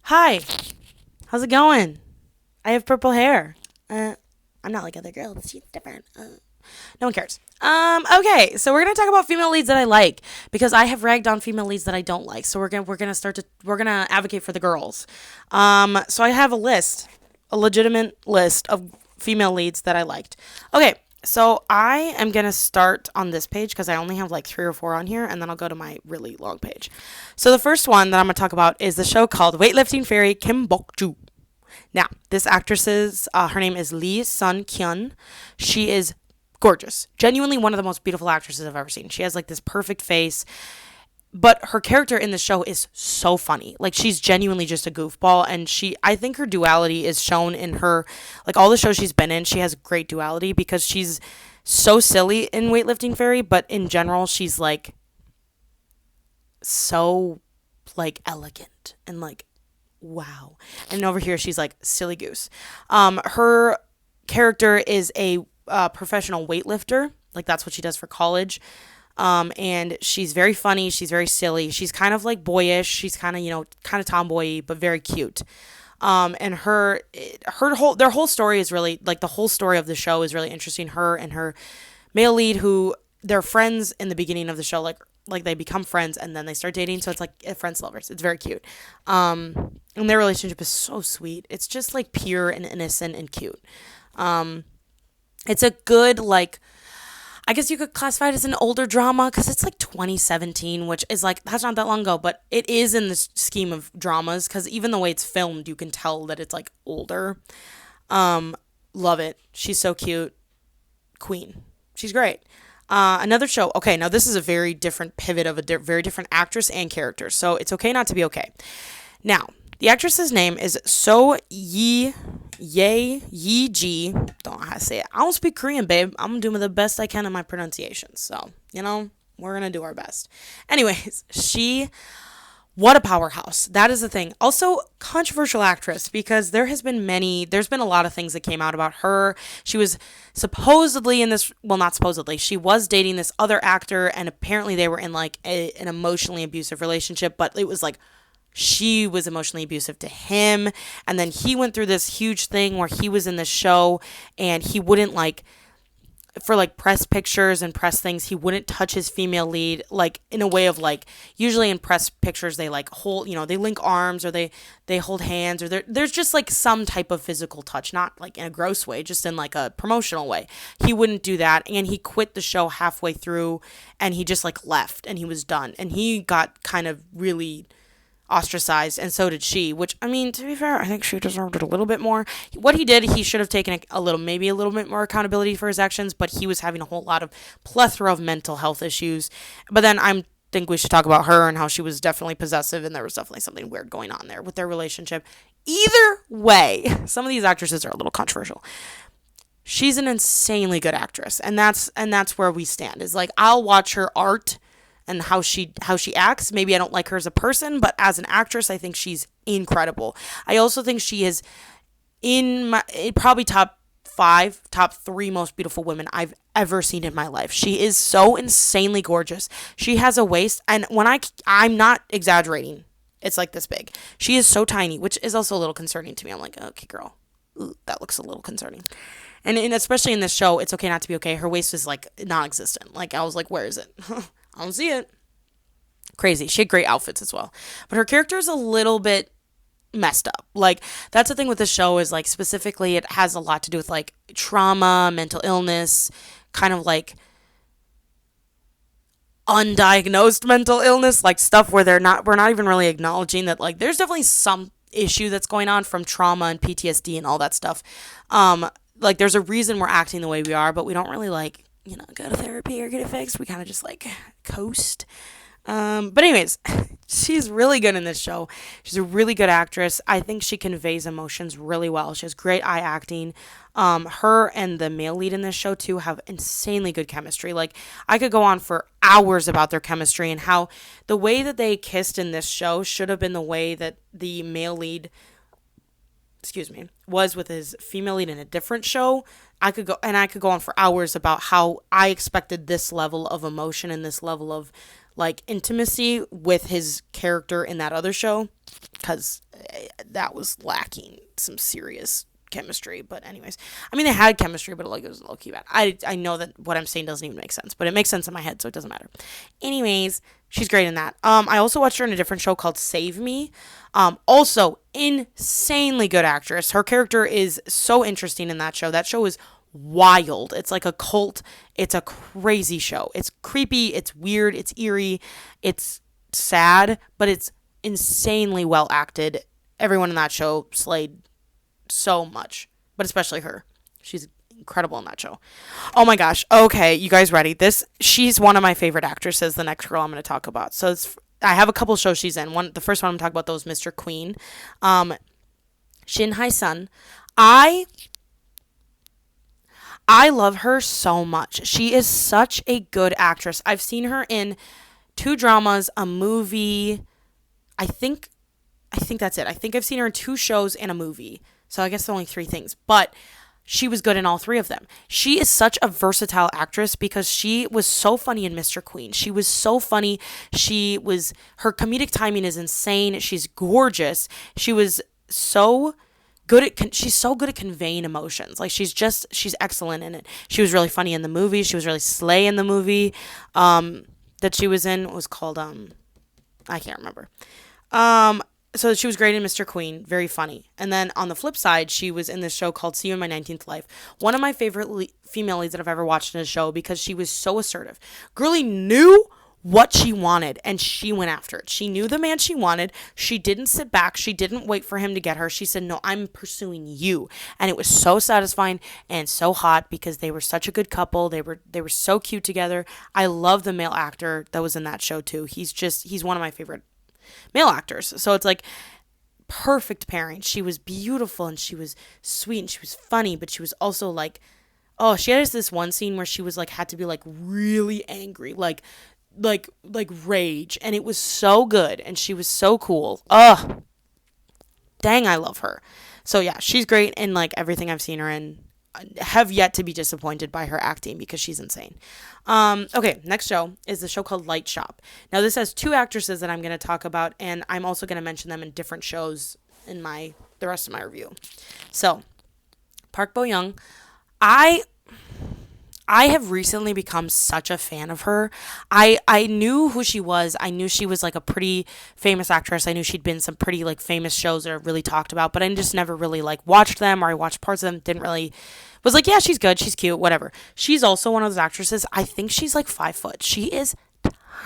Hi, how's it going? I have purple hair. I'm not like other girls. She's different. No one cares. Okay, so we're gonna talk about female leads that I like because I have ragged on female leads that I don't like. So we're gonna advocate for the girls. So I have a legitimate list of female leads that I liked. Okay, so I am gonna start on this page because I only have like three or four on here, and then I'll go to my really long page. So the first one that I'm gonna talk about is the show called Weightlifting Fairy Kim Bok-joo. Now, this actress's her name is Lee Sun Kyun. She is gorgeous, genuinely one of the most beautiful actresses I've ever seen. She has like this perfect face, but her character in the show is so funny. Like she's genuinely just a goofball, and I think her duality is shown in her, like all the shows she's been in. She has great duality because she's so silly in Weightlifting Fairy, but in general she's like so like elegant and like wow. And over here, she's like silly goose. Her character is a professional weightlifter. Like that's what she does for college. And she's very funny. She's very silly. She's kind of like boyish. She's kind of kind of tomboy, but very cute. And their whole story is really like the whole story of the show is really interesting. Her and her male lead, who they're friends in the beginning of the show, like they become friends and then they start dating, so it's like friends lovers. It's very cute. And their relationship is so sweet. It's just like pure and innocent and cute. It's a good, like, I guess you could classify it as an older drama because it's like 2017, which is like that's not that long ago, but it is in the scheme of dramas because even the way it's filmed, you can tell that it's like older. Love it. She's so cute. Queen. She's great. Another show. Okay, now this is a very different pivot of a very different actress and character, so it's okay not to be okay. Now, the actress's name is So Yi Ji. Don't know how to say it. I don't speak Korean, babe. I'm doing the best I can in my pronunciation, so we're gonna do our best. Anyways, what a powerhouse. That is the thing. Also, controversial actress because there's been a lot of things that came out about her. She was supposedly in this, well, not supposedly, she was dating this other actor, and apparently they were in like an emotionally abusive relationship, but it was like she was emotionally abusive to him. And then he went through this huge thing where he was in the show and he wouldn't like, for like press pictures and press things, he wouldn't touch his female lead, like in a way of like usually in press pictures they like hold, they link arms or they hold hands, or there's just like some type of physical touch, not like in a gross way, just in like a promotional way. He wouldn't do that, and he quit the show halfway through and he just like left and he was done, and he got kind of really ostracized, and so did she, which, I mean, to be fair, I think she deserved it a little bit more. What he did, he should have taken maybe a little bit more accountability for his actions, but he was having a whole lot of plethora of mental health issues. But then I think we should talk about her and how she was definitely possessive, and there was definitely something weird going on there with their relationship. Either way, some of these actresses are a little controversial. She's an insanely good actress, and that's where we stand. Is like I'll watch her art and how she acts. Maybe I don't like her as a person, but as an actress, I think she's incredible. I also think she is in my probably top 5, top 3 most beautiful women I've ever seen in my life. She is so insanely gorgeous. She has a waist, and when I'm not exaggerating, it's like this big. She is so tiny, which is also a little concerning to me. I'm like, okay, girl, ooh, that looks a little concerning. And especially in this show, It's Okay Not to Be Okay, her waist is like non-existent. Like I was like, where is it? I don't see it. Crazy. She had great outfits as well. But her character is a little bit messed up. Like, that's the thing with the show is, like, specifically it has a lot to do with, like, trauma, mental illness, kind of, like, undiagnosed mental illness, like, stuff where we're not even really acknowledging that, like, there's definitely some issue that's going on from trauma and PTSD and all that stuff. Like, there's a reason we're acting the way we are, but we don't really, like, go to therapy or get it fixed. We kind of just like coast. But anyways, she's really good in this show. She's a really good actress. I think she conveys emotions really well. She has great eye acting. Her and the male lead in this show too have insanely good chemistry. Like I could go on for hours about their chemistry and how the way that they kissed in this show should have been the way that the male lead was with his female lead in a different show. I could go on for hours about how I expected this level of emotion and this level of like intimacy with his character in that other show, because that was lacking some serious chemistry. But anyways, I mean, they had chemistry, but like it was low key bad. I know that what I'm saying doesn't even make sense, but it makes sense in my head, so it doesn't matter. Anyways, she's great in that. I also watched her in a different show called Save Me. Also insanely good actress. Her character is so interesting in that show. That show is wild. It's like a cult. It's a crazy show. It's creepy. It's weird. It's eerie. It's sad, but it's insanely well acted. Everyone in that show slayed so much, but especially her. She's incredible in that show. Oh my gosh. Okay, you guys ready? She's one of my favorite actresses. The next girl I'm going to talk about. So I have a couple shows she's in. The first one I'm talking about though is Mr. Queen. Shin Hae-sun. I love her so much. She is such a good actress. I've seen her in 2 dramas, a movie. I think that's it. I think I've seen her in 2 shows and a movie. So I guess only 3 things. But she was good in all 3 of them. She is such a versatile actress because she was so funny in Mr. Queen. She was so funny. Her comedic timing is insane. She's gorgeous. She's so good at conveying emotions. Like she's excellent in it. She was really funny in the movie. She was really slay in the movie that she was in. It was called I can't remember. So she was great in Mr. Queen, very funny. And then on the flip side, she was in this show called See You in My 19th Life. One of my favorite female leads that I've ever watched in a show because she was so assertive. Girlie knew what she wanted and she went after it. She knew the man she wanted. She didn't sit back. She didn't wait for him to get her. She said, "No, I'm pursuing you." And it was so satisfying and so hot because they were such a good couple. They were so cute together. I love the male actor that was in that show too. He's one of my favorite male actors. So it's like perfect pairing. She was beautiful and she was sweet and she was funny, but she was also like, oh, she had this one scene where she was like, had to be like really angry, like rage. And it was so good. And she was so cool. Ugh. Dang, I love her. So yeah, she's great in like everything I've seen her in. I have yet to be disappointed by her acting because she's insane. Okay, next show is the show called Light Shop. Now this has 2 actresses that I'm going to talk about, and I'm also going to mention them in different shows in the rest of my review. So, Park Bo-young, I have recently become such a fan of her. I knew who she was. I knew she was like a pretty famous actress. I knew she'd been in some pretty like famous shows that are really talked about, but I just never really like watched them, or I watched parts of them. Didn't really, was like, yeah, she's good. She's cute, whatever. She's also one of those actresses. I think she's like 5 foot. She is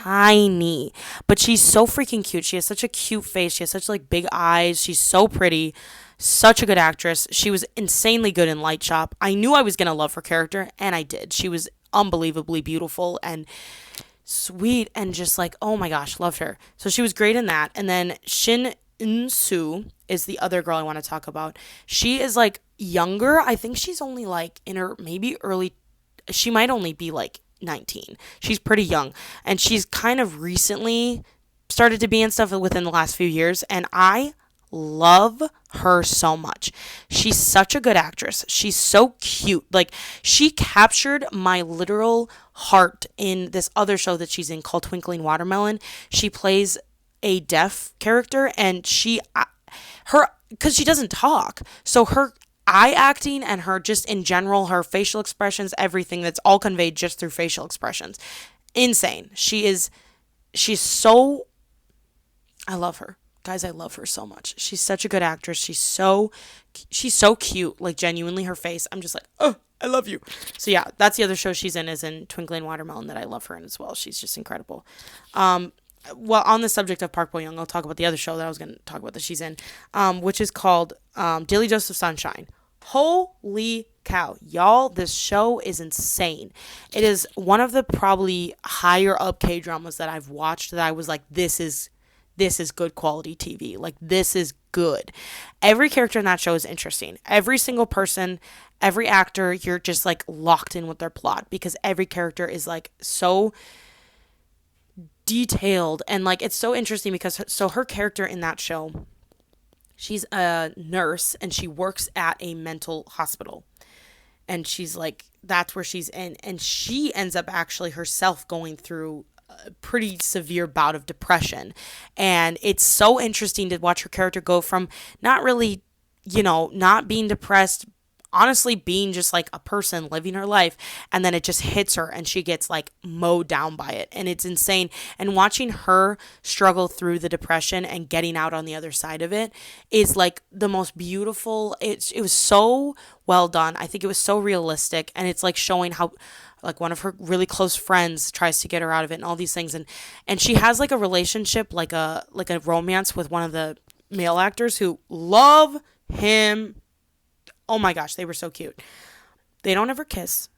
tiny, but she's so freaking cute. She has such a cute face. She has such like big eyes. She's so pretty. Such a good actress. She was insanely good in Light Shop. I knew I was going to love her character, and I did. She was unbelievably beautiful and sweet and just like, oh my gosh, loved her. So she was great in that. And then Shin In-soo is the other girl I want to talk about. She is like younger. I think she's only like in her maybe early, she might only be like 19. She's pretty young. And she's kind of recently started to be in stuff within the last few years. And I love her so much. She's such a good actress. She's so cute. Like, she captured my literal heart in this other show that she's in called Twinkling Watermelon. She plays a deaf character, and because she doesn't talk, so her eye acting and her just in general, her facial expressions, everything, that's all conveyed just through facial expressions. Insane. She's so, I love her. Guys, I love her so much. She's such a good actress. She's so cute. Like, genuinely, her face, I'm just like, oh, I love you. So yeah, that's the other show she's in, is in Twinkling Watermelon, that I love her in as well. She's just incredible. Well, on the subject of Park Bo-young, I'll talk about the other show that I was going to talk about that she's in, which is called Daily Dose of Sunshine. Holy cow, y'all, this show is insane. It is one of the probably higher up K-dramas that I've watched that I was like, this is good quality TV. Like, this is good. Every character in that show is interesting. Every single person, every actor, you're just like locked in with their plot, because every character is like so detailed, and like it's so interesting because her character in that show, she's a nurse and she works at a mental hospital, and she's like, that's where she's in, and she ends up actually herself going through pretty severe bout of depression. And it's so interesting to watch her character go from not really, not being depressed, honestly being just like a person living her life, and then it just hits her and she gets like mowed down by it, and it's insane. And watching her struggle through the depression and getting out on the other side of it is like the most beautiful. It was so well done. I think it was so realistic, and it's like showing how like one of her really close friends tries to get her out of it and all these things. And she has like a relationship, like a romance with one of the male actors who love him. Oh my gosh, they were so cute. They don't ever kiss.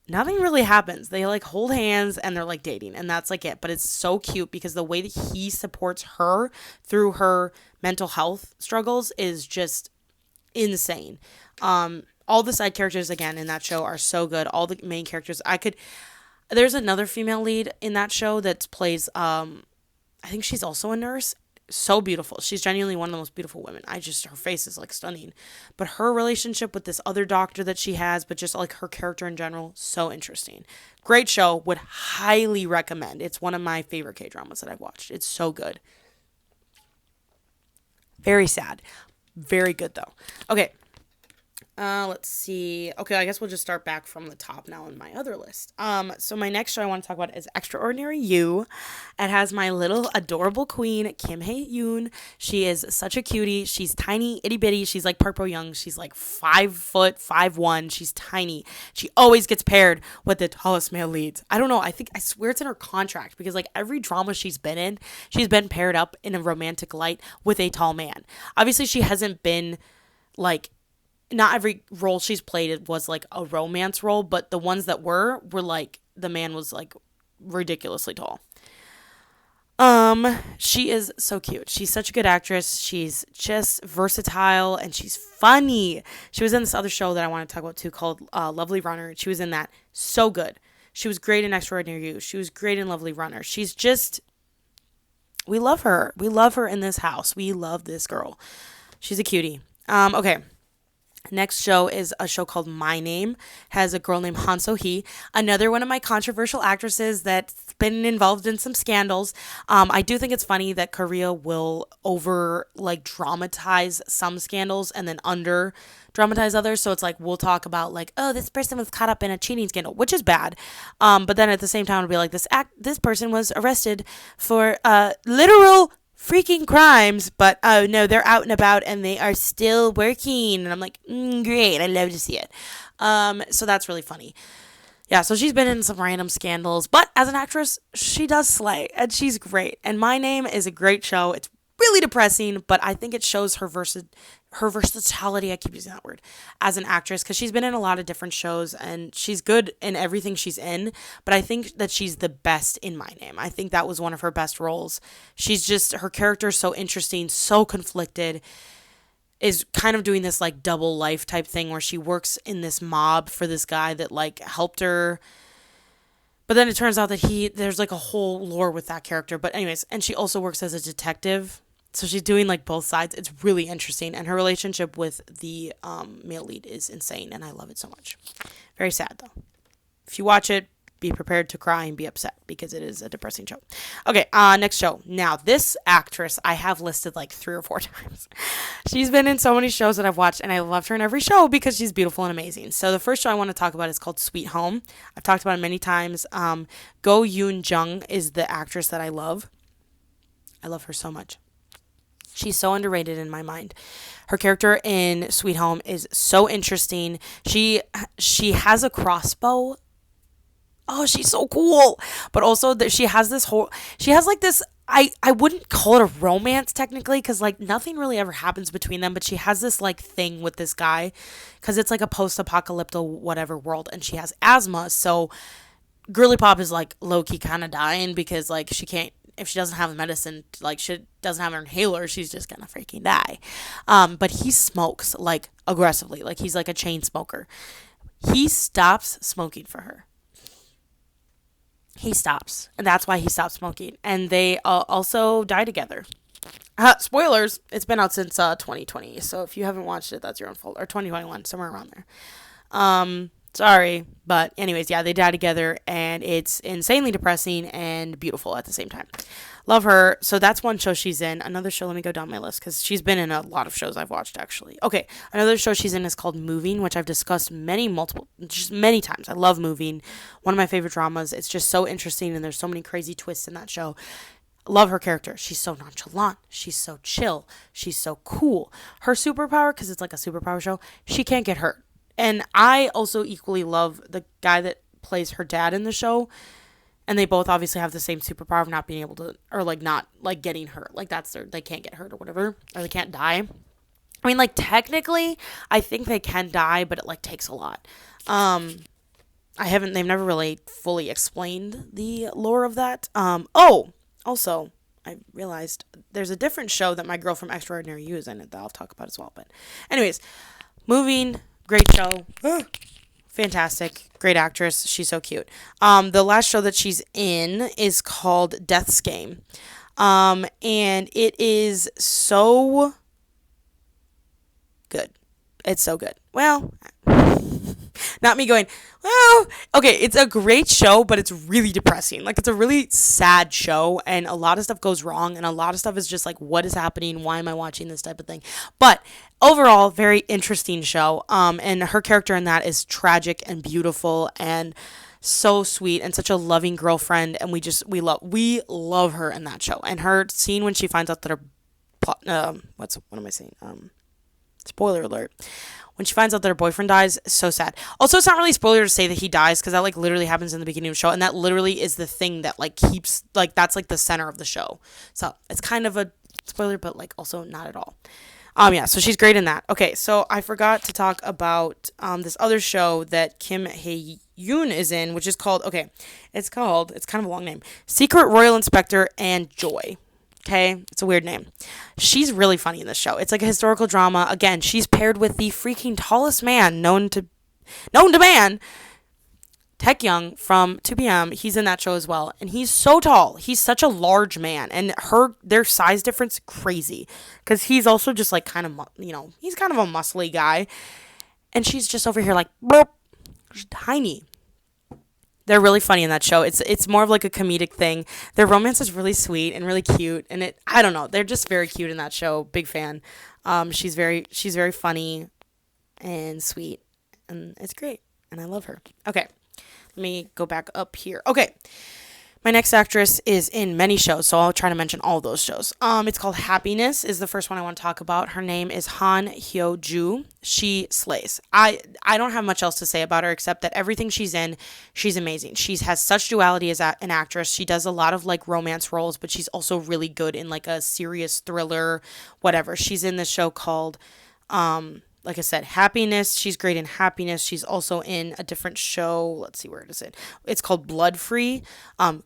Nothing really happens. They like hold hands and they're like dating, and that's like it. But it's so cute because the way that he supports her through her mental health struggles is just insane. All the side characters again in that show are so good. All the main characters, there's another female lead in that show that plays I think she's also a nurse. So beautiful. She's genuinely one of the most beautiful women. Her face is like stunning. But her relationship with this other doctor that she has, but just like her character in general, so interesting. Great show. Would highly recommend. It's one of my favorite K-dramas that I've watched. It's so good. Very sad. Very good though. Okay. Let's see. Okay, I guess we'll just start back from the top now on my other list. So my next show I want to talk about is Extraordinary You. It has my little adorable queen, Kim Hae-yoon. She is such a cutie. She's tiny, itty bitty. She's like Park Bo Young. She's like 5', 5'1". She's tiny. She always gets paired with the tallest male leads. I don't know. I swear it's in her contract because like every drama she's been in, she's been paired up in a romantic light with a tall man. Obviously, she hasn't been like, not every role she's played was like a romance role, but the ones that were like the man was like ridiculously tall. She is so cute. She's such a good actress. She's just versatile and she's funny. She was in this other show that I want to talk about too called Lovely Runner. She was in that. So good. She was great in Extraordinary You. She was great in Lovely Runner. We love her. We love her in this house. We love this girl. She's a cutie. Okay. Next show is a show called My Name. Has a girl named Han So-hee, another one of my controversial actresses that's been involved in some scandals. I do think it's funny that Korea will over like dramatize some scandals and then under dramatize others. So it's like we'll talk about like, oh, this person was caught up in a cheating scandal, which is bad. But then at the same time it'll be like this person was arrested for literal freaking crimes, but oh no, they're out and about and they are still working, and I'm like, great, I love to see it. So that's really funny. Yeah, so she's been in some random scandals, but as an actress, she does slay, and she's great. And My Name is a great show. It's really depressing, but I think it shows her versatility, I keep using that word, as an actress, because she's been in a lot of different shows, and she's good in everything she's in, but I think that she's the best in My Name. I think that was one of her best roles. Her character is so interesting, so conflicted, is kind of doing this like double life type thing where she works in this mob for this guy that like helped her, but then it turns out that there's like a whole lore with that character. But anyways, and she also works as a detective. So she's doing like both sides. It's really interesting. And her relationship with the male lead is insane. And I love it so much. Very sad though. If you watch it, be prepared to cry and be upset because it is a depressing show. Okay, next show. Now, this actress I have listed like 3 or 4 times. She's been in so many shows that I've watched, and I loved her in every show because she's beautiful and amazing. So the first show I want to talk about is called Sweet Home. I've talked about it many times. Go Yoon Jung is the actress that I love. I love her so much. She's so underrated in my mind. Her character in Sweet Home is so interesting. She has a crossbow. Oh, she's so cool. But also that she has like this, I wouldn't call it a romance technically because like nothing really ever happens between them, but she has this like thing with this guy because it's like a post-apocalyptic whatever world, and she has asthma. So Girly Pop is like low-key kind of dying because like she can't, if she doesn't have the medicine, like she doesn't have an inhaler, she's just gonna freaking die. But he smokes like aggressively, like he's like a chain smoker. He stops smoking for her. He stops, and that's why he stopped smoking. And they also die together. Spoilers, it's been out since 2020, so if you haven't watched it, that's your own fault. Or 2021, somewhere around there. Sorry. But, anyways, yeah, they die together, and it's insanely depressing and beautiful at the same time. Love her. So that's one show she's in. Another show, let me go down my list because she's been in a lot of shows I've watched, actually. Okay, another show she's in is called Moving, which I've discussed just many times. I love Moving. One of my favorite dramas. It's just so interesting, and there's so many crazy twists in that show. Love her character. She's so nonchalant. She's so chill. She's so cool. Her superpower, because it's like a superpower show, she can't get hurt. And I also equally love the guy that plays her dad in the show. And they both obviously have the same superpower of not being able to, or like not like getting hurt. Like they can't get hurt or whatever, or they can't die. I mean, like technically, I think they can die, but it like takes a lot. They've never really fully explained the lore of that. Also, I realized there's a different show that my girl from Extraordinary You is in it that I'll talk about as well. But anyways, Moving, great show. Fantastic. Great actress. She's so cute. The last show that she's in is called Death's Game. And it is so good. It's so good. Well, not me going, well, okay, it's a great show, but it's really depressing. Like, it's a really sad show, and a lot of stuff goes wrong, and a lot of stuff is just like, what is happening? Why am I watching this type of thing? But overall, very interesting show. And her character in that is tragic and beautiful and so sweet and such a loving girlfriend, and we love her in that show. And her scene when she finds out that what am I saying? Spoiler alert. When she finds out that her boyfriend dies, so sad. Also, it's not really a spoiler to say that he dies, because that, like, literally happens in the beginning of the show, and that literally is the thing that, like, keeps, like, that's, like, the center of the show. So, it's kind of a spoiler, but, like, also not at all. Yeah, so she's great in that. Okay, so I forgot to talk about, this other show that Kim Hae-yoon is in, which is called, it's kind of a long name, Secret Royal Inspector and Joy. Okay, it's a weird name. She's really funny in this show. It's like a historical drama. Again, she's paired with the freaking tallest man known to man, Taek Young from 2PM. He's in that show as well, and he's so tall. He's such a large man, and their size difference crazy, because he's also just like kind of he's kind of a muscly guy, and she's just over here like boop, she's tiny. They're really funny in that show. It's more of like a comedic thing. Their romance is really sweet and really cute, and I don't know, they're just very cute in that show. Big fan. She's very funny and sweet, and it's great, and I love her. Okay, let me go back up here. Okay. My next actress is in many shows, so I'll try to mention all those shows. It's called Happiness is the first one I want to talk about. Her name is Han Hyo-joo. She slays. I don't have much else to say about her except that everything she's in, she's amazing. She has such duality as an actress. She does a lot of like romance roles, but she's also really good in like a serious thriller, whatever. She's in this show called like I said, Happiness. She's great in Happiness. She's also in a different show. Let's see, where is it? It's called Blood Free.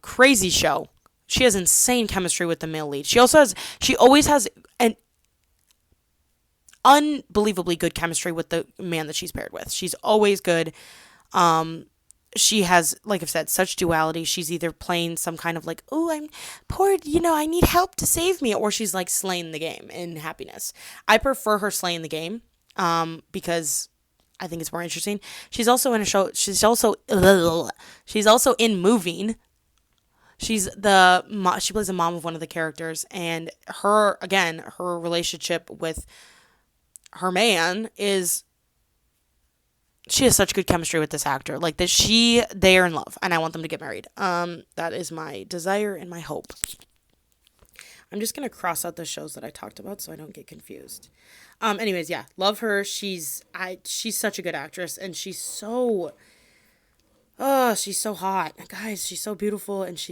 Crazy show. She has insane chemistry with the male lead. She always has an unbelievably good chemistry with the man that she's paired with. She's always good. She has, like I've said, such duality. She's either playing some kind of like, oh, I'm poor, I need help to save me, or she's like slaying the game in Happiness. I prefer her slaying the game. Because I think it's more interesting. She's also in a show. She's also in Moving. She plays the mom of one of the characters, and her relationship with her man is, she has such good chemistry with this actor. Like they are in love, and I want them to get married. That is my desire and my hope. I'm just going to cross out the shows that I talked about so I don't get confused. Anyways, yeah, love her. She's such a good actress, and she's so hot. Guys, she's so beautiful, and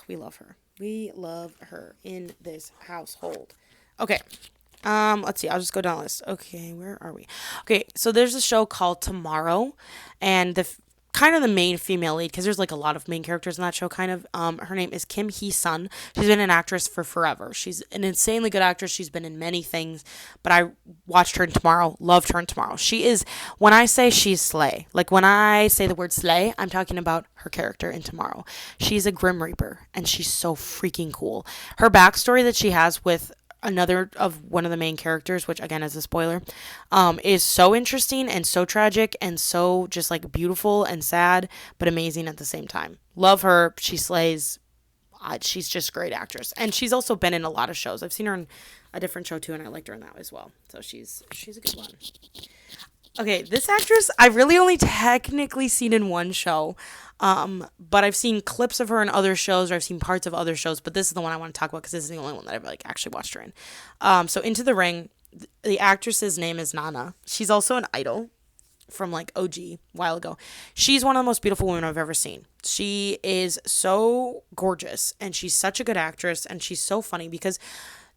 we love her. We love her in this household. Okay. Let's see. I'll just go down the list. Okay, where are we? Okay, so there's a show called Tomorrow, and kind of the main female lead, because there's like a lot of main characters in that show, kind of. Her name is Kim Hee-sun. She's been an actress for forever. She's an insanely good actress. She's been in many things, but I watched her in Tomorrow, loved her in Tomorrow. She is, when I say she's slay, like when I say the word slay, I'm talking about her character in Tomorrow. She's a Grim Reaper, and she's so freaking cool. Her backstory that she has with another of one of the main characters, which again is a spoiler, is so interesting and so tragic and so just like beautiful and sad, but amazing at the same time. Love her. She slays. She's just a great actress, and she's also been in a lot of shows. I've seen her in a different show too, and I liked her in that as well. So she's a good one. Okay, this actress I've really only technically seen in one show, but I've seen clips of her in other shows, or I've seen parts of other shows. But this is the one I want to talk about because this is the only one that I've like actually watched her in. So Into the Ring, the actress's name is Nana. She's also an idol from like OG a while ago. She's one of the most beautiful women I've ever seen. She is so gorgeous, and she's such a good actress, and she's so funny because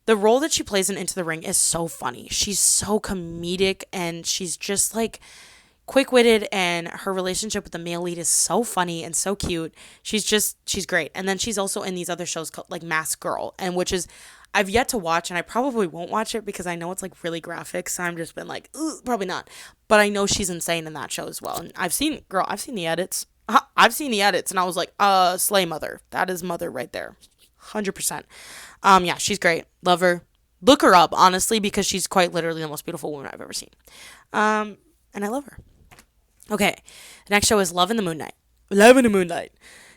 the role that she plays in Into the Ring is so funny. She's so comedic, and she's just like quick-witted, and her relationship with the male lead is so funny and so cute. She's great. And then she's also in these other shows called like Masked Girl, and which is I've yet to watch, and I probably won't watch it because I know it's like really graphic, so I'm just been like, probably not. But I know she's insane in that show as well. And I've seen the edits. I've seen the edits, and I was like, slay mother. That is mother right there. 100%. Yeah, she's great. Love her. Look her up, honestly, because she's quite literally the most beautiful woman I've ever seen. And I love her. Okay, the next show is Love in the Moonlight. Love in the Moonlight.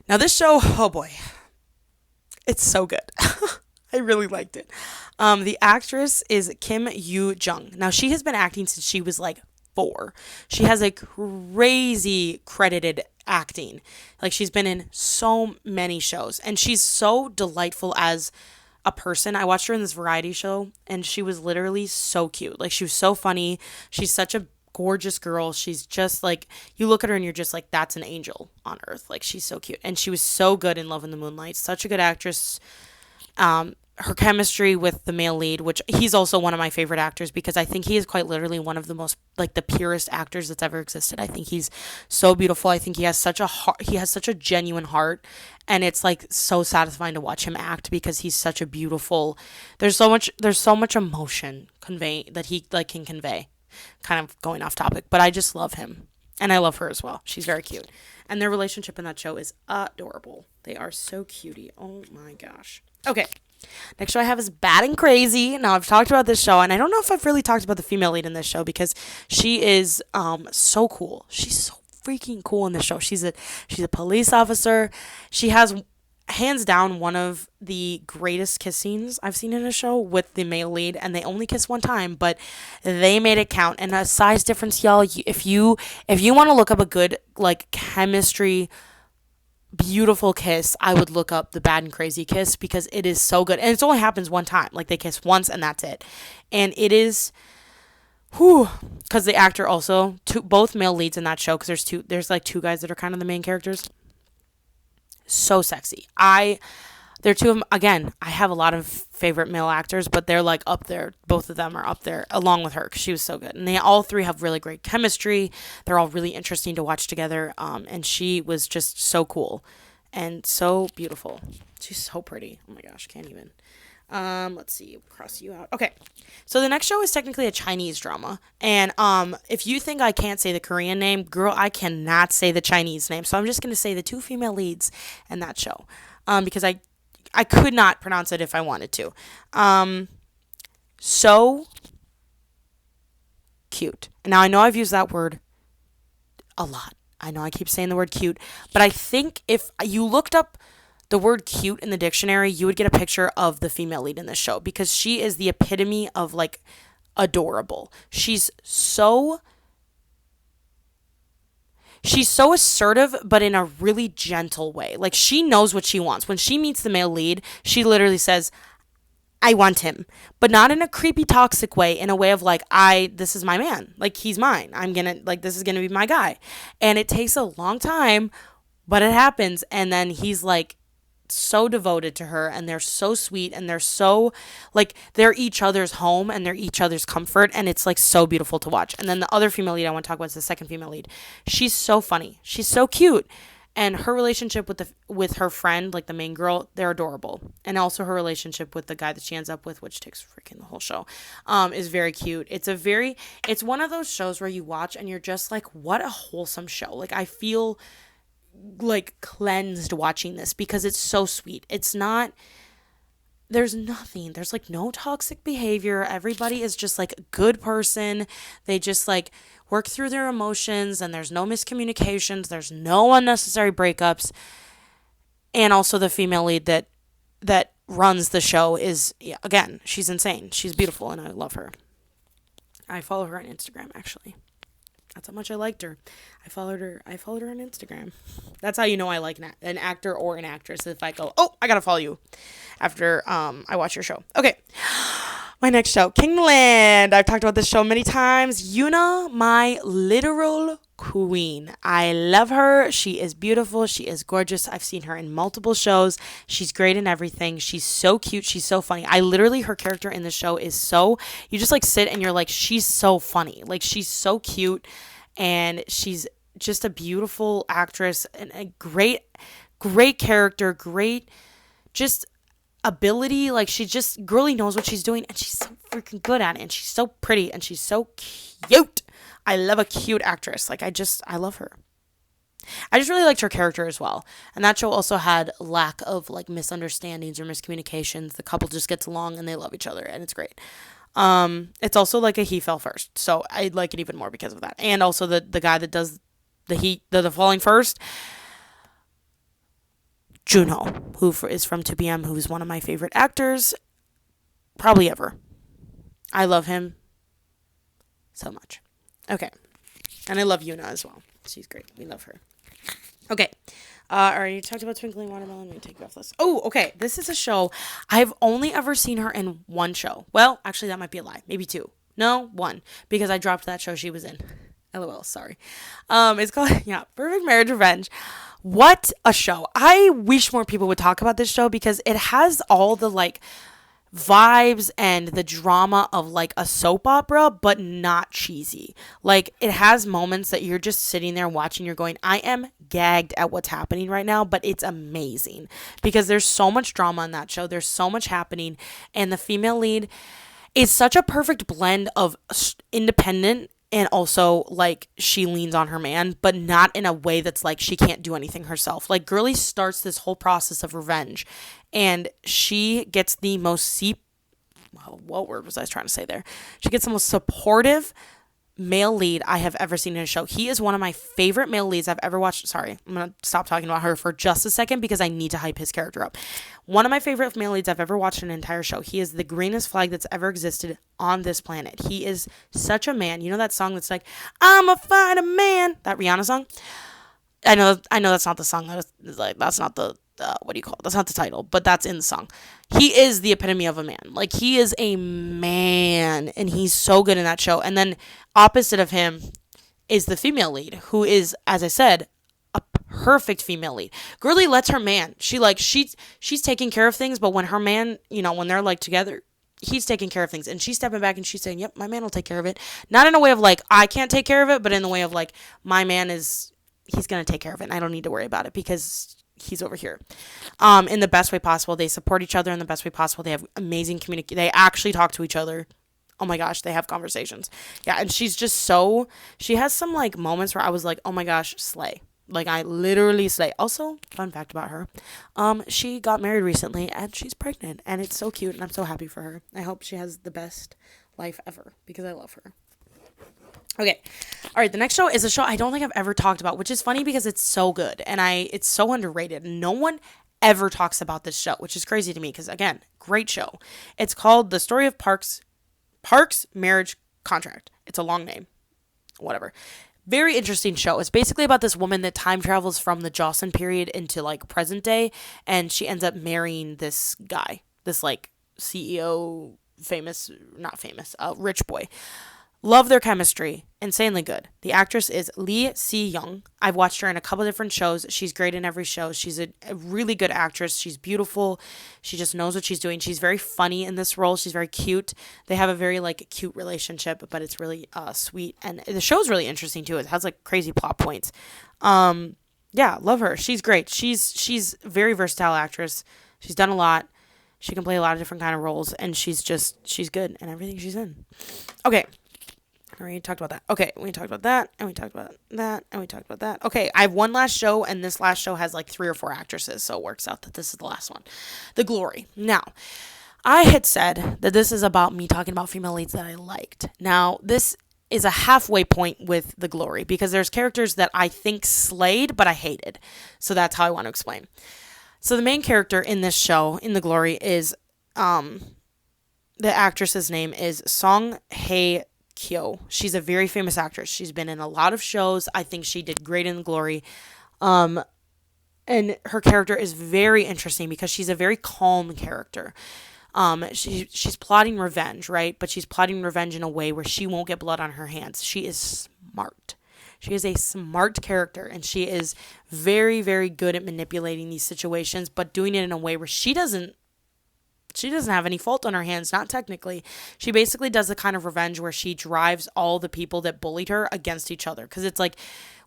Now this show, oh boy, it's so good. I really liked it. The actress is Kim Yoo Jung. Now she has been acting since she was like 4. She has a crazy credited acting. Like she's been in so many shows, and she's so delightful as a person. I watched her in this variety show, and she was literally so cute. Like she was so funny. She's such a gorgeous girl. She's just like, you look at her and you're just like, that's an angel on earth. Like she's so cute, and she was so good in Love in the Moonlight. Such a good actress. Her chemistry with the male lead, which he's also one of my favorite actors because I think he is quite literally one of the most like the purest actors that's ever existed. I think he's so beautiful. I think he has such a heart, he has such a genuine heart, and it's like so satisfying to watch him act because he's such a beautiful, there's so much emotion convey that he like can convey. Kind of going off topic, but I just love him, and I love her as well. She's very cute, and their relationship in that show is adorable. They are so cutie. Oh my gosh. Okay. Next show I have is Bad and Crazy. Now, I've talked about this show, and I don't know if I've really talked about the female lead in this show because she is so cool. She's so freaking cool in this show. She's a police officer. She has hands down one of the greatest kiss scenes I've seen in a show with the male lead, and they only kiss one time, but they made it count. And a size difference, y'all. If you want to look up a good like chemistry beautiful kiss, I would look up the Bad and Crazy kiss because it is so good, and it only happens one time. Like they kiss once and that's it, and it is, because the actor also both male leads in that show, because there's like 2 guys that are kind of the main characters. So sexy. They're 2 of them. Again, I have a lot of favorite male actors, but they're like up there. Both of them are up there along with her because she was so good. And they all 3 have really great chemistry. They're all really interesting to watch together. And she was just so cool and so beautiful. She's so pretty. Oh my gosh, can't even. Let's see, cross you out. Okay, so the next show is technically a Chinese drama, and if you think I can't say the Korean name, girl, I cannot say the Chinese name. So I'm just gonna say the 2 female leads in that show, because I could not pronounce it if I wanted to. So cute. Now I know I've used that word a lot. I know I keep saying the word cute, but I think if you looked up the word cute in the dictionary, you would get a picture of the female lead in this show because she is the epitome of like adorable. She's so assertive, but in a really gentle way. Like she knows what she wants. When she meets the male lead, she literally says, I want him, but not in a creepy, toxic way, in a way of like, this is my man. Like he's mine. This is going to be my guy. And it takes a long time, but it happens. And then he's like, so devoted to her, and they're so sweet, and they're so like they're each other's home and they're each other's comfort, and it's like so beautiful to watch. And then the other female lead I want to talk about is the second female lead. She's so funny, she's so cute, and her relationship with her friend, like the main girl, they're adorable. And also her relationship with the guy that she ends up with, which takes freaking the whole show, is very cute. It's one of those shows where you watch and you're just like, what a wholesome show. Like I feel like cleansed watching this because it's so sweet. It's not there's nothing. There's like no toxic behavior. Everybody is just like a good person. They just like work through their emotions, and there's no miscommunications. There's no unnecessary breakups. And also the female lead that runs the show is, yeah, again, she's insane. She's beautiful and I love her. I follow her on Instagram, actually. That's how much I liked her. I followed her on Instagram. That's how you know I like an actor or an actress. If I go, oh, I gotta follow you after I watch your show. Okay. My next show, Kingland. I've talked about this show many times. Yuna, my literal queen. I love her. She is beautiful. She is gorgeous. I've seen her in multiple shows. She's great in everything. She's so cute. She's so funny. Her character in the show is so, you just like sit and you're like, she's so funny. Like, she's so cute, and she's just a beautiful actress and a great character, great, just ability. Like, she just girly knows what she's doing, and she's so freaking good at it, and she's so pretty, and she's so cute. I love a cute actress. Like, I love her. I just really liked her character as well. And that show also had lack of like misunderstandings or miscommunications. The couple just gets along and they love each other, and it's great. It's also like a he fell first, so I like it even more because of that. And also the guy that does the falling first, Junho, who is from 2PM, who's one of my favorite actors probably ever. I love him so much. Okay. And I love Yuna as well. She's great. We love her. Okay. Alright, you talked about Twinkling Watermelon. Let me take you off this. Oh, okay. This is a show. I've only ever seen her in one show. Well, actually, that might be a lie. Maybe two. No, one. Because I dropped that show she was in. LOL, sorry. It's called, Perfect Marriage Revenge. What a show. I wish more people would talk about this show because it has all the, like, vibes and the drama of like a soap opera, but not cheesy. Like, it has moments that you're just sitting there watching, you're going, I am gagged at what's happening right now, but it's amazing because there's so much drama in that show. There's so much happening, and the female lead is such a perfect blend of independent and also like she leans on her man, but not in a way that's like she can't do anything herself. Like, girly starts this whole process of revenge, and she gets the most what word was I trying to say there? She gets the most supportive male lead I have ever seen in a show. He is one of my favorite male leads I've ever watched. Sorry, I'm going to stop talking about her for just a second because I need to hype his character up. One of my favorite male leads I've ever watched in an entire show. He is the greenest flag that's ever existed on this planet. He is such a man. You know that song that's like, I'm a fighter man? That Rihanna song? I know that's not the song. That's not the, what do you call it? That's not the title, but that's in the song. He is the epitome of a man. Like, he is a man, and he's so good in that show. And then opposite of him is the female lead, who is, as I said, a perfect female lead. Girly lets her man. She's taking care of things, but when her man, when they're like together, he's taking care of things, and she's stepping back and she's saying, yep, my man will take care of it. Not in a way of like, I can't take care of it, but in the way of like, my man he's going to take care of it, and I don't need to worry about it because he's over here. In the best way possible. They support each other in the best way possible. They have amazing communication. They actually talk to each other. Oh my gosh, they have conversations. Yeah, and she's just she has some like moments where I was like, oh my gosh, slay. Like, I literally slay. Also, fun fact about her. She got married recently, and she's pregnant, and it's so cute, and I'm so happy for her. I hope she has the best life ever because I love her. Okay. All right. The next show is a show I don't think I've ever talked about, which is funny because it's so good and it's so underrated. No one ever talks about this show, which is crazy to me because, again, great show. It's called The Story of Parks Marriage Contract. It's a long name. Whatever. Very interesting show. It's basically about this woman that time travels from the Joseon period into like present day, and she ends up marrying this guy, this like CEO, rich boy. Love their chemistry. Insanely good. The actress is Lee Si-young. I've watched her in a couple different shows. She's great in every show. She's a really good actress. She's beautiful. She just knows what she's doing. She's very funny in this role. She's very cute. They have a very like cute relationship, but it's really sweet. And the show's really interesting too. It has like crazy plot points. Yeah, love her. She's great. She's a very versatile actress. She's done a lot. She can play a lot of different kind of roles, and she's good in everything she's in. Okay. We talked about that. Okay, we talked about that, and we talked about that, and we talked about that. Okay, I have one last show, and this last show has like 3 or 4 actresses, so it works out that this is the last one. The Glory. Now, I had said that this is about me talking about female leads that I liked. Now, this is a halfway point with The Glory because there's characters that I think slayed, but I hated. So that's how I want to explain. So the main character in this show, in The Glory, is the actress's name is Song Hae Kyo. She's a very famous actress. She's been in a lot of shows. I think she did great in The Glory. And her character is very interesting because she's a very calm character. She's plotting revenge, right? But she's plotting revenge in a way where she won't get blood on her hands. She is smart. She is a smart character, and she is very, very good at manipulating these situations, but doing it in a way where she doesn't have any fault on her hands, not technically. She basically does the kind of revenge where she drives all the people that bullied her against each other. Because it's like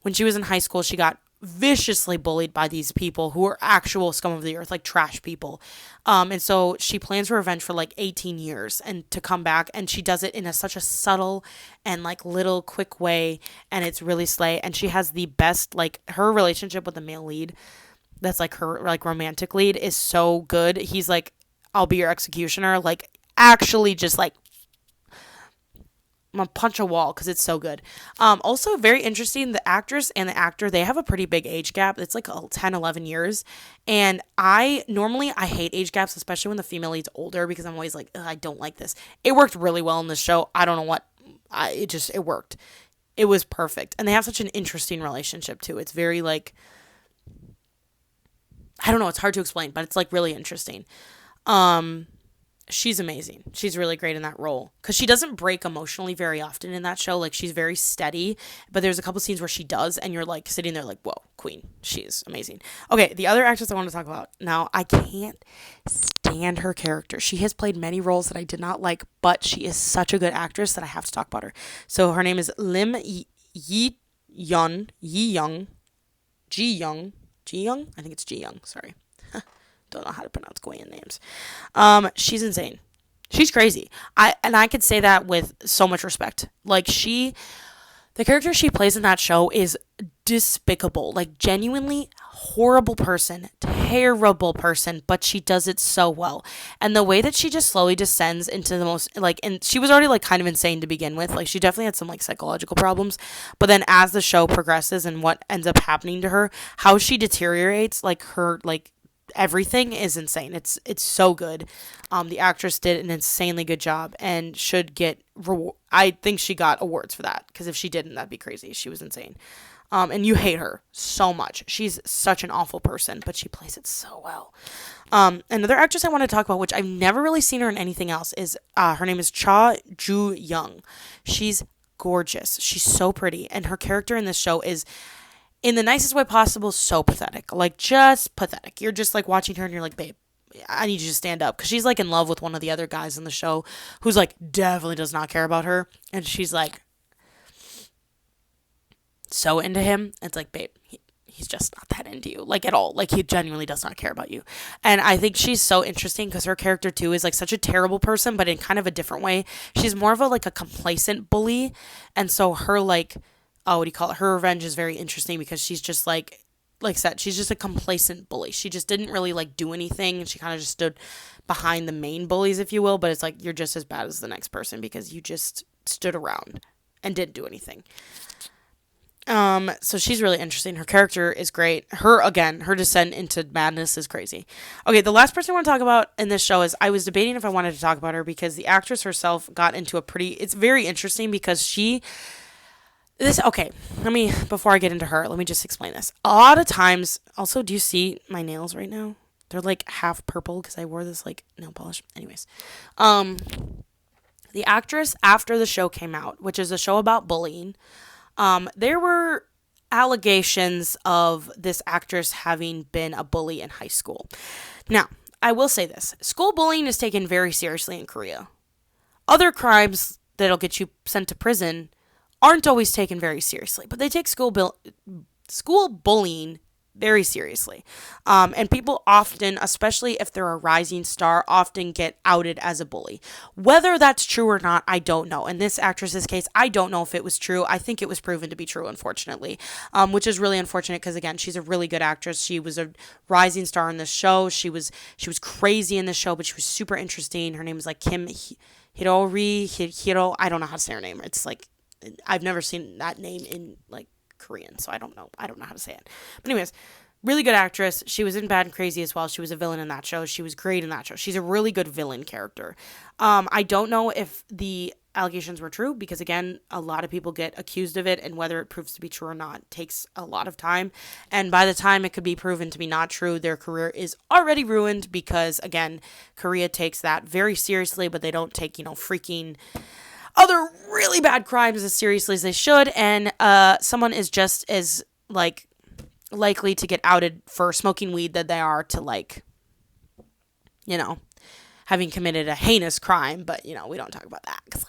when she was in high school, she got viciously bullied by these people who are actual scum of the earth, like trash people. And so she plans her revenge for like 18 years and to come back, and she does it in such a subtle and like little quick way, and it's really slay. And she has the best, like her relationship with the male lead, that's like her like romantic lead, is so good. He's like, I'll be your executioner, like actually just like I'm gonna punch a wall because it's so good. Also very interesting, the actress and the actor, they have a pretty big age gap. It's like 10, 11 years. And I hate age gaps, especially when the female lead's older, because I'm always like, I don't like this. It worked really well in this show. I don't know what, it worked. It was perfect. And they have such an interesting relationship too. It's very like, I don't know, it's hard to explain, but it's like really interesting. She's amazing. She's really great in that role because she doesn't break emotionally very often in that show. Like she's very steady, but there's a couple scenes where she does, and you're like sitting there like, whoa, queen. She's amazing. Okay, the other actress I want to talk about. Now, I can't stand her character. She has played many roles that I did not like, but she is such a good actress that I have to talk about her. So her name is Lim Yi Young, Ji Young. I think it's Ji Young. Sorry. Don't know how to pronounce Korean names. She's insane. She's crazy. I could say that with so much respect. Like the character she plays in that show is despicable. Like genuinely horrible person, terrible person, but she does it so well. And the way that she just slowly descends into the most like, and she was already like kind of insane to begin with. Like she definitely had some like psychological problems, but then as the show progresses and what ends up happening to her, how she deteriorates, like her like everything is insane. It's so good. The actress did an insanely good job and should get I think she got awards for that, because if she didn't, that'd be crazy. She was insane. And you hate her so much. She's such an awful person, but she plays it so well. Another actress I want to talk about, which I've never really seen her in anything else, is her name is Cha Ju Young. She's gorgeous. She's so pretty, and her character in this show is, in the nicest way possible, so pathetic. Like, just pathetic. You're just, like, watching her and you're like, babe, I need you to stand up. Because she's, like, in love with one of the other guys in the show who's, like, definitely does not care about her. And she's, like, so into him. It's like, babe, he's just not that into you. Like, at all. Like, he genuinely does not care about you. And I think she's so interesting because her character, too, is, like, such a terrible person, but in kind of a different way. She's more of a, like, a complacent bully. And so her, like, what do you call it? Her revenge is very interesting because she's just like I said, she's just a complacent bully. She just didn't really like do anything, and she kind of just stood behind the main bullies, if you will. But it's like, you're just as bad as the next person because you just stood around and didn't do anything. So she's really interesting. Her character is great. Her descent into madness is crazy. Okay, the last person I want to talk about in this show is, I was debating if I wanted to talk about her because the actress herself got into it's very interesting because before I get into her, let me just explain this. A lot of times, also, do you see my nails right now? They're like half purple because I wore this like nail polish. Anyways, the actress, after the show came out, which is a show about bullying, there were allegations of this actress having been a bully in high school. Now, I will say this. School bullying is taken very seriously in Korea. Other crimes that'll get you sent to prison aren't always taken very seriously, but they take school bullying very seriously. And people often, especially if they're a rising star, often get outed as a bully. Whether that's true or not, I don't know. In this actress's case, I don't know if it was true. I think it was proven to be true, unfortunately, which is really unfortunate because, again, she's a really good actress. She was a rising star in this show. She was crazy in this show, but she was super interesting. Her name is like Kim Hiro. I don't know how to say her name. It's like, I've never seen that name in like Korean, so I don't know how to say it. But anyways, really good actress. She was in Bad and Crazy as well. She was a villain in that show. She was great in that show. She's a really good villain character. I don't know if the allegations were true because, again, a lot of people get accused of it, and whether it proves to be true or not takes a lot of time. And by the time it could be proven to be not true, their career is already ruined because, again, Korea takes that very seriously, but they don't take, freaking other really bad crimes as seriously as they should, and someone is just as likely to get outed for smoking weed than they are to having committed a heinous crime. But we don't talk about that because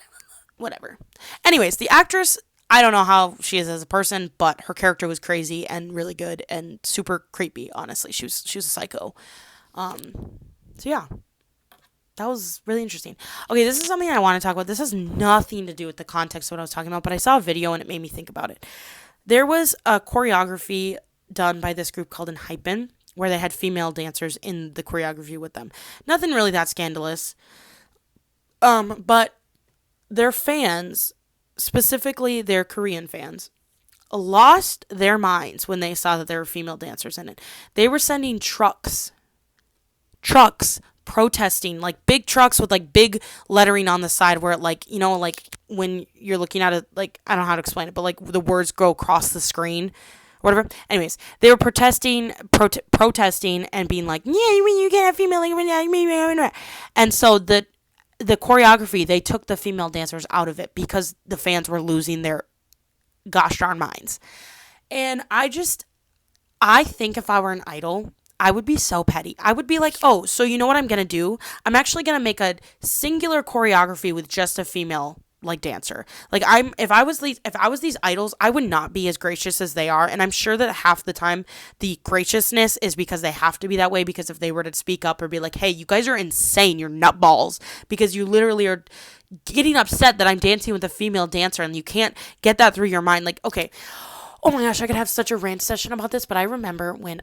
whatever. Anyways, the actress, I don't know how she is as a person, but her character was crazy and really good and super creepy. Honestly, she was a psycho. So yeah. That was really interesting. Okay, this is something I want to talk about. This has nothing to do with the context of what I was talking about, but I saw a video and it made me think about it. There was a choreography done by this group called Hypen, where they had female dancers in the choreography with them. Nothing really that scandalous. But their fans, specifically their Korean fans, lost their minds when they saw that there were female dancers in it. They were sending trucks protesting, like big trucks with like big lettering on the side where it like when you're looking at it, like I don't know how to explain it, but like the words go across the screen, whatever. Anyways, they were protesting and being like, yeah, you can't have female, and so the choreography, they took the female dancers out of it because the fans were losing their gosh darn minds. And I think if I were an idol, I would be so petty. I would be like, oh, so you know what I'm going to do? I'm actually going to make a singular choreography with just a female dancer. If I was these idols, I would not be as gracious as they are. And I'm sure that half the time the graciousness is because they have to be that way, because if they were to speak up or be like, hey, you guys are insane, you're nutballs, because you literally are getting upset that I'm dancing with a female dancer and you can't get that through your mind. Like, okay, oh my gosh, I could have such a rant session about this, but I remember when,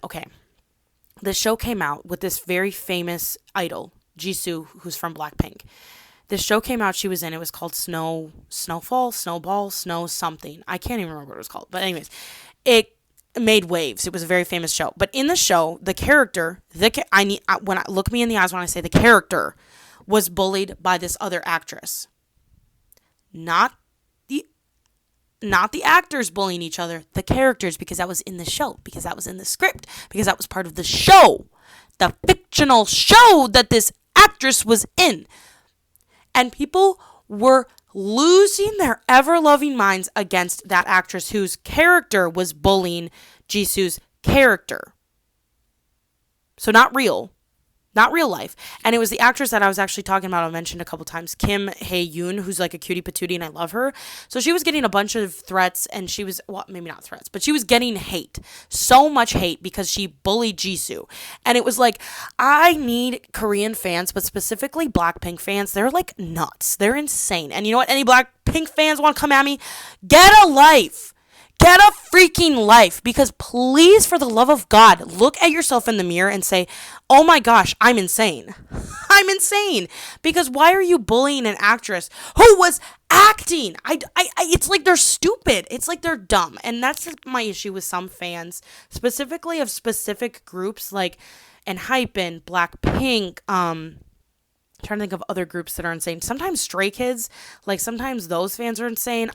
the show came out with this very famous idol, Jisoo, who's from Blackpink. This show came out, she was in, it was called Snowfall, Snowball, Snow something. I can't even remember what it was called. But anyways, it made waves. It was a very famous show. But in the show, the character, look me in the eyes when I say the character, was bullied by this other actress. Not the actors bullying each other, the characters, because that was in the show, because that was in the script, because that was part of the show, the fictional show that this actress was in. And people were losing their ever-loving minds against that actress whose character was bullying Jisoo's character. So not real life. And it was the actress that I was actually talking about, I mentioned a couple times, Kim Hae-yoon, who's like a cutie patootie and I love her. So she was getting a bunch of threats, and she was, well, maybe not threats, but she was getting hate. So much hate because she bullied Jisoo. And it was like, I need Korean fans, but specifically Blackpink fans, they're like nuts. They're insane. And you know what? Any Blackpink fans want to come at me? Get a life. Get a freaking life, because please, for the love of God, look at yourself in the mirror and say, oh my gosh, I'm insane. I'm insane. Because why are you bullying an actress who was acting? It's like they're stupid. It's like they're dumb. And that's my issue with some fans, specifically of specific groups like Hypen, Blackpink, trying to think of other groups that are insane. Sometimes Stray Kids, sometimes those fans are insane.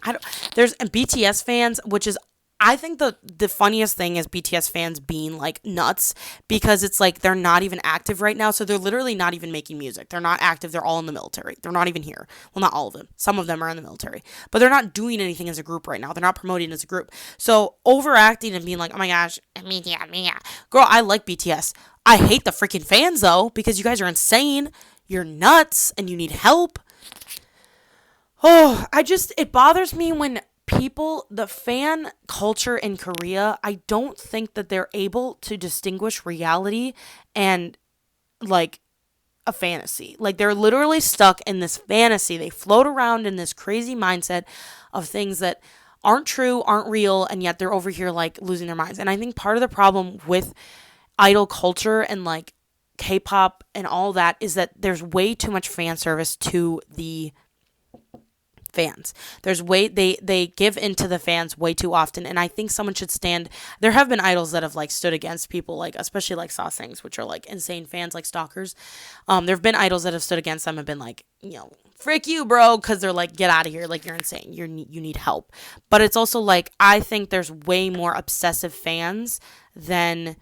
There's BTS fans, which is, I think the funniest thing is BTS fans being nuts, because it's they're not even active right now. So they're literally not even making music. They're not active. They're all in the military. They're not even here. Well, not all of them. Some of them are in the military, but they're not doing anything as a group right now. They're not promoting as a group. So overacting and being like, oh my gosh, girl, I like BTS. I hate the freaking fans though, because you guys are insane. You're nuts and you need help. Oh, it bothers me when the fan culture in Korea, I don't think that they're able to distinguish reality and like a fantasy. Like they're literally stuck in this fantasy. They float around in this crazy mindset of things that aren't true, aren't real, and yet they're over here like losing their minds. And I think part of the problem with idol culture and like K-pop and all that is that there's way too much fan service to the fans. There's way they give into the fans way too often, and I think someone should stand. There have been idols that have like stood against people, like especially like Sasaengs, which are like insane fans, like stalkers. There have been idols that have stood against them and been like, frick you, bro, because they're like, get out of here, like you're insane, you need help. But it's also like I think there's way more obsessive fans than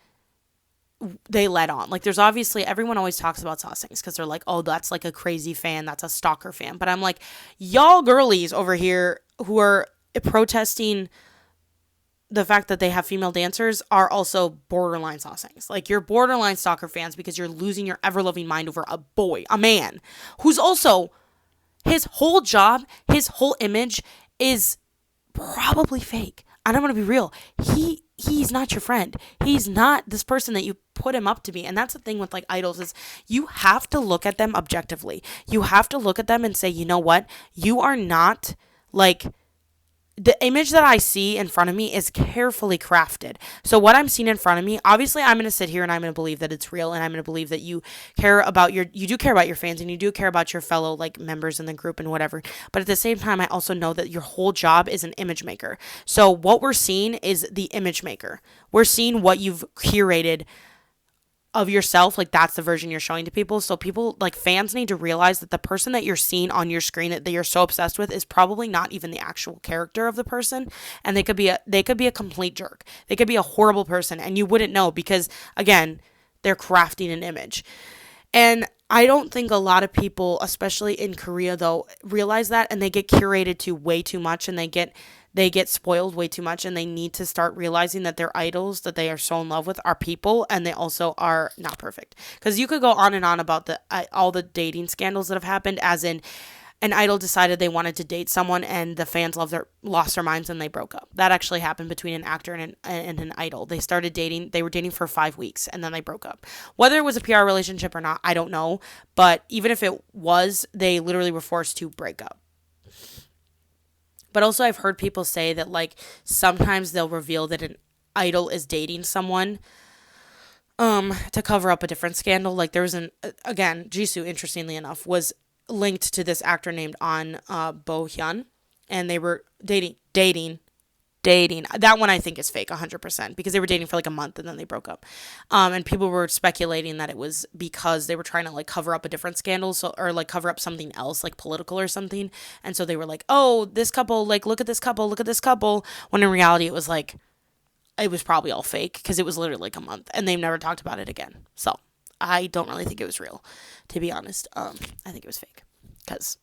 they let on. Like there's obviously everyone always talks about Sasaengs because they're like, oh, that's like a crazy fan, that's a stalker fan. But I'm like, y'all girlies over here who are protesting the fact that they have female dancers are also borderline Sasaengs. Like you're borderline stalker fans because you're losing your ever loving mind over a man who's also his whole job, his whole image is probably fake. And I'm gonna be real. He's not your friend. He's not this person that you put him up to be. And that's the thing with like idols is you have to look at them objectively. You have to look at them and say, you know what? You are not like the image that I see in front of me is carefully crafted. So what I'm seeing in front of me, obviously I'm going to sit here and I'm going to believe that it's real and I'm going to believe that you do care about your fans and you do care about your fellow like members in the group and whatever. But at the same time, I also know that your whole job is an image maker. So what we're seeing is the image maker. We're seeing what you've curated of yourself, like that's the version you're showing to people. So people, like fans, need to realize that the person that you're seeing on your screen that you're so obsessed with is probably not even the actual character of the person, and they could be a complete jerk. They could be a horrible person and you wouldn't know because again, they're crafting an image. And I don't think a lot of people, especially in Korea though, realize that, and they get curated to way too much and they get spoiled way too much, and they need to start realizing that their idols that they are so in love with are people, and they also are not perfect. Because you could go on and on about all the dating scandals that have happened, as in an idol decided they wanted to date someone and the fans lost their minds and they broke up. That actually happened between an actor and an idol. They started dating. They were dating for 5 weeks and then they broke up. Whether it was a PR relationship or not, I don't know. But even if it was, they literally were forced to break up. But also I've heard people say that like sometimes they'll reveal that an idol is dating someone to cover up a different scandal. Like there was again, Jisoo, interestingly enough, was linked to this actor named An Bo Hyun, and they were dating. That one I think is fake 100% because they were dating for like a month and then they broke up. And people were speculating that it was because they were trying to like cover up a different scandal, or like cover up something else like political or something. And so they were like, oh, this couple, like look at this couple. When in reality it was probably all fake because it was literally like a month and they've never talked about it again. So I don't really think it was real, to be honest. I think it was fake because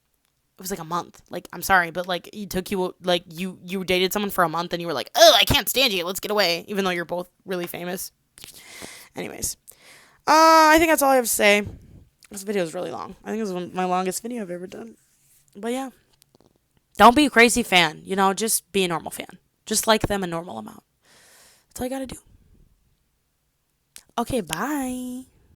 it was like a month. Like, I'm sorry, but like you dated someone for a month and you were like, oh, I can't stand you, let's get away, even though you're both really famous. Anyways, I think that's all I have to say. This video is really long. I think it was my longest video I've ever done. But yeah, don't be a crazy fan, just be a normal fan. Just like them a normal amount. That's all you gotta do. Okay, bye.